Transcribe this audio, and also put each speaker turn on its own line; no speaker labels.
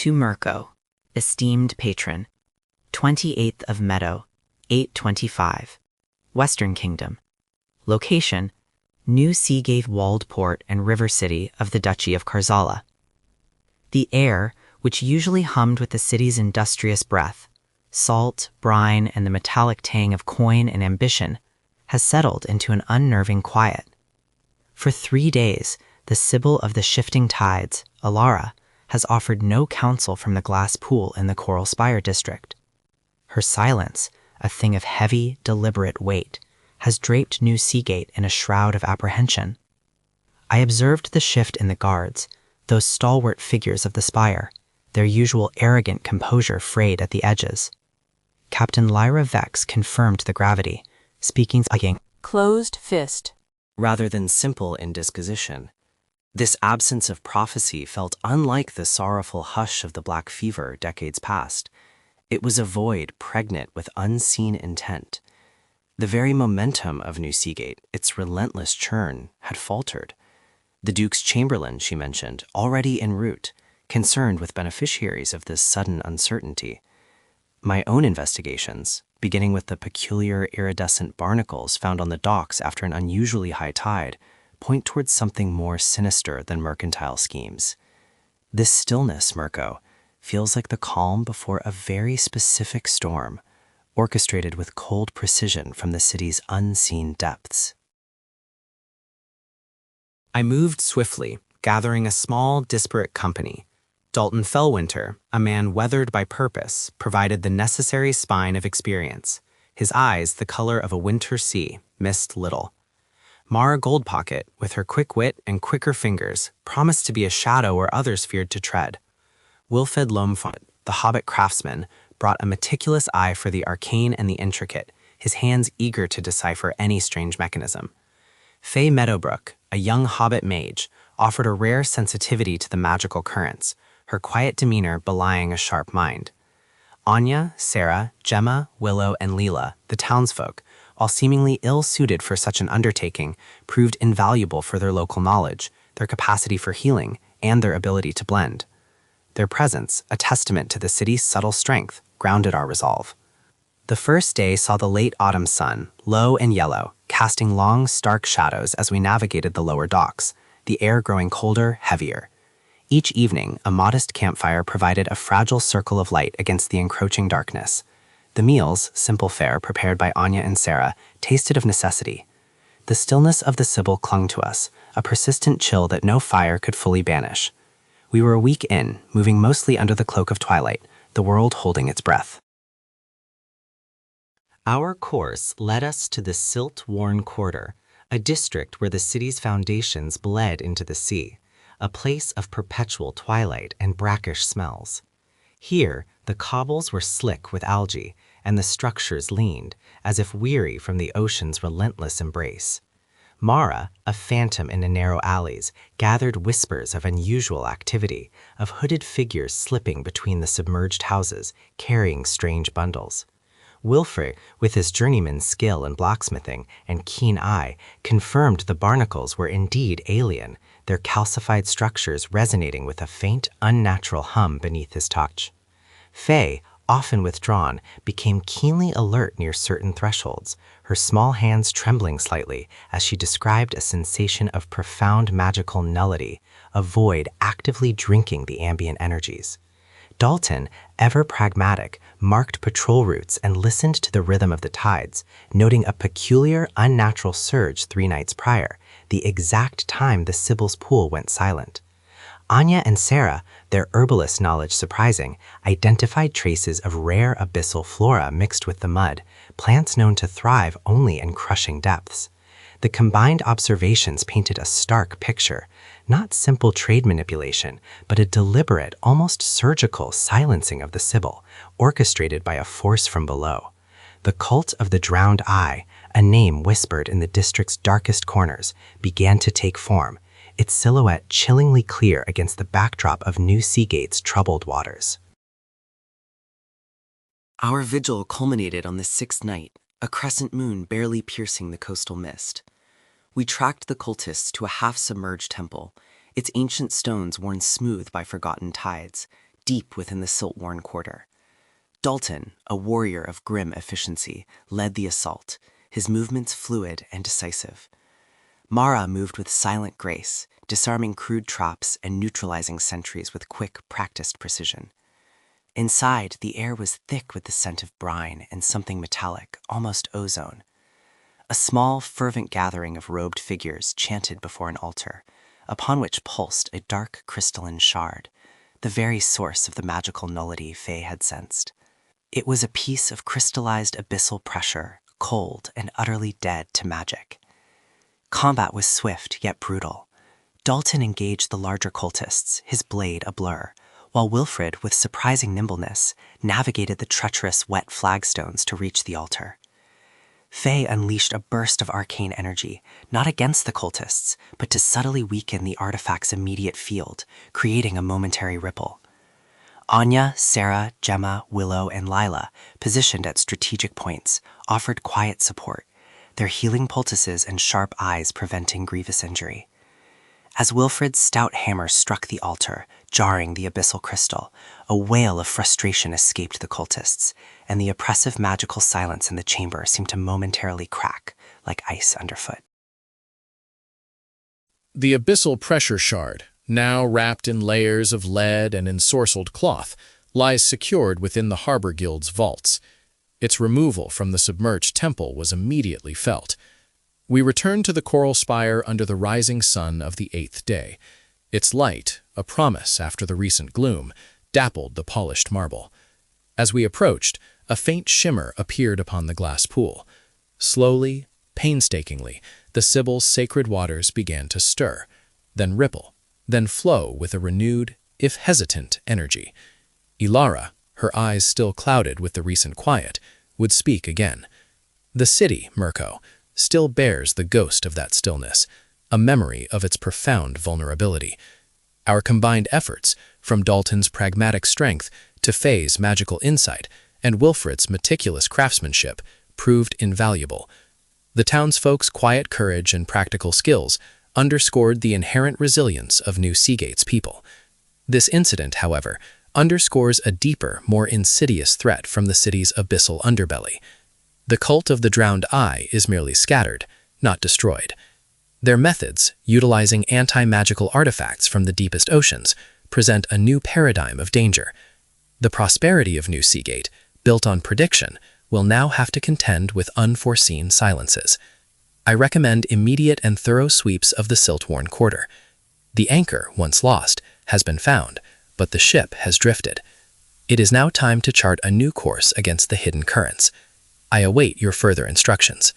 To Mirko, esteemed patron, 28th of Meadow, 825, Western Kingdom. Location, New Seagate walled port and river city of the Duchy of Karzala. The air, which usually hummed with the city's industrious breath, salt, brine, and the metallic tang of coin and ambition, has settled into an unnerving quiet. For 3 days, the Sibyl of the shifting tides, Alara, has offered no counsel from the glass pool in the Coral Spire district. Her silence, a thing of heavy, deliberate weight, has draped New Seagate in a shroud of apprehension. I observed the shift in the guards, those stalwart figures of the spire, their usual arrogant composure frayed at the edges. Captain Lyra Vex confirmed the gravity, speaking
closed fist,
rather than simple indisposition. This absence of prophecy felt unlike the sorrowful hush of the Black Fever decades past. It was a void pregnant with unseen intent. The very momentum of New Seagate, its relentless churn, had faltered. The Duke's Chamberlain, she mentioned, already en route, concerned with beneficiaries of this sudden uncertainty. My own investigations, beginning with the peculiar iridescent barnacles found on the docks after an unusually high tide, point towards something more sinister than mercantile schemes. This stillness, Mirko, feels like the calm before a very specific storm, orchestrated with cold precision from the city's unseen depths.
I moved swiftly, gathering a small, disparate company. Dalton Fellwinter, a man weathered by purpose, provided the necessary spine of experience. His eyes, the color of a winter sea, missed little. Mara Goldpocket, with her quick wit and quicker fingers, promised to be a shadow where others feared to tread. Wilfed Lomfont, the hobbit craftsman, brought a meticulous eye for the arcane and the intricate, his hands eager to decipher any strange mechanism. Faye Meadowbrook, a young hobbit mage, offered a rare sensitivity to the magical currents, her quiet demeanor belying a sharp mind. Anya, Sarah, Gemma, Willow, and Leela, the townsfolk, while seemingly ill-suited for such an undertaking, proved invaluable for their local knowledge, their capacity for healing, and their ability to blend. Their presence, a testament to the city's subtle strength, grounded our resolve. The first day saw the late autumn sun, low and yellow, casting long, stark shadows as we navigated the lower docks, the air growing colder, heavier. Each evening, a modest campfire provided a fragile circle of light against the encroaching darkness. The meals, simple fare prepared by Anya and Sarah, tasted of necessity. The stillness of the Sibyl clung to us, a persistent chill that no fire could fully banish. We were a week in, moving mostly under the cloak of twilight, the world holding its breath.
Our course led us to the silt-worn quarter, a district where the city's foundations bled into the sea, a place of perpetual twilight and brackish smells. Here, the cobbles were slick with algae, and the structures leaned, as if weary from the ocean's relentless embrace. Mara, a phantom in the narrow alleys, gathered whispers of unusual activity, of hooded figures slipping between the submerged houses, carrying strange bundles. Wilfred, with his journeyman's skill in blacksmithing and keen eye, confirmed the barnacles were indeed alien, their calcified structures resonating with a faint, unnatural hum beneath his touch. Faye, often withdrawn, became keenly alert near certain thresholds, her small hands trembling slightly as she described a sensation of profound magical nullity, a void actively drinking the ambient energies. Dalton, ever pragmatic, marked patrol routes and listened to the rhythm of the tides, noting a peculiar, unnatural surge 3 nights prior, the exact time the Sibyl's pool went silent. Anya and Sarah, their herbalist knowledge surprising, identified traces of rare abyssal flora mixed with the mud, plants known to thrive only in crushing depths. The combined observations painted a stark picture, not simple trade manipulation, but a deliberate, almost surgical silencing of the Sibyl, orchestrated by a force from below. The cult of the drowned eye, a name whispered in the district's darkest corners, began to take form, its silhouette chillingly clear against the backdrop of New Seagate's troubled waters.
Our vigil culminated on the 6th night, a crescent moon barely piercing the coastal mist. We tracked the cultists to a half-submerged temple, its ancient stones worn smooth by forgotten tides, deep within the silt-worn quarter. Dalton, a warrior of grim efficiency, led the assault, his movements fluid and decisive. Mara moved with silent grace, disarming crude traps and neutralizing sentries with quick, practiced precision. Inside, the air was thick with the scent of brine and something metallic, almost ozone. A small, fervent gathering of robed figures chanted before an altar, upon which pulsed a dark crystalline shard, the very source of the magical nullity Faye had sensed. It was a piece of crystallized abyssal pressure, cold and utterly dead to magic. Combat was swift yet brutal. Dalton engaged the larger cultists, his blade a blur, while Wilfred, with surprising nimbleness, navigated the treacherous wet flagstones to reach the altar. Faye unleashed a burst of arcane energy, not against the cultists, but to subtly weaken the artifact's immediate field, creating a momentary ripple. Anya, Sarah, Gemma, Willow, and Lila, positioned at strategic points, offered quiet support, their healing poultices and sharp eyes preventing grievous injury. As Wilfred's stout hammer struck the altar, jarring the abyssal crystal, a wail of frustration escaped the cultists, and the oppressive magical silence in the chamber seemed to momentarily crack, like ice underfoot.
The abyssal pressure shard, now wrapped in layers of lead and ensorcelled cloth, lies secured within the Harbor Guild's vaults. Its removal from the submerged temple was immediately felt. We returned to the coral spire under the rising sun of the 8th day. Its light, a promise after the recent gloom, dappled the polished marble. As we approached, a faint shimmer appeared upon the glass pool. Slowly, painstakingly, the Sibyl's sacred waters began to stir, then ripple, then flow with a renewed, if hesitant, energy. Ilara, her eyes still clouded with the recent quiet, would speak again. The city, Mirko, still bears the ghost of that stillness, a memory of its profound vulnerability. Our combined efforts, from Dalton's pragmatic strength to Faye's magical insight and Wilfred's meticulous craftsmanship, proved invaluable. The townsfolk's quiet courage and practical skills underscored the inherent resilience of New Seagate's people. This incident, however, underscores a deeper, more insidious threat from the city's abyssal underbelly. The cult of the drowned eye is merely scattered, not destroyed. Their methods, utilizing anti-magical artifacts from the deepest oceans, present a new paradigm of danger. The prosperity of New Seagate, built on prediction, will now have to contend with unforeseen silences. I recommend immediate and thorough sweeps of the silt-worn quarter. The anchor, once lost, has been found, but the ship has drifted. It is now time to chart a new course against the hidden currents. I await your further instructions.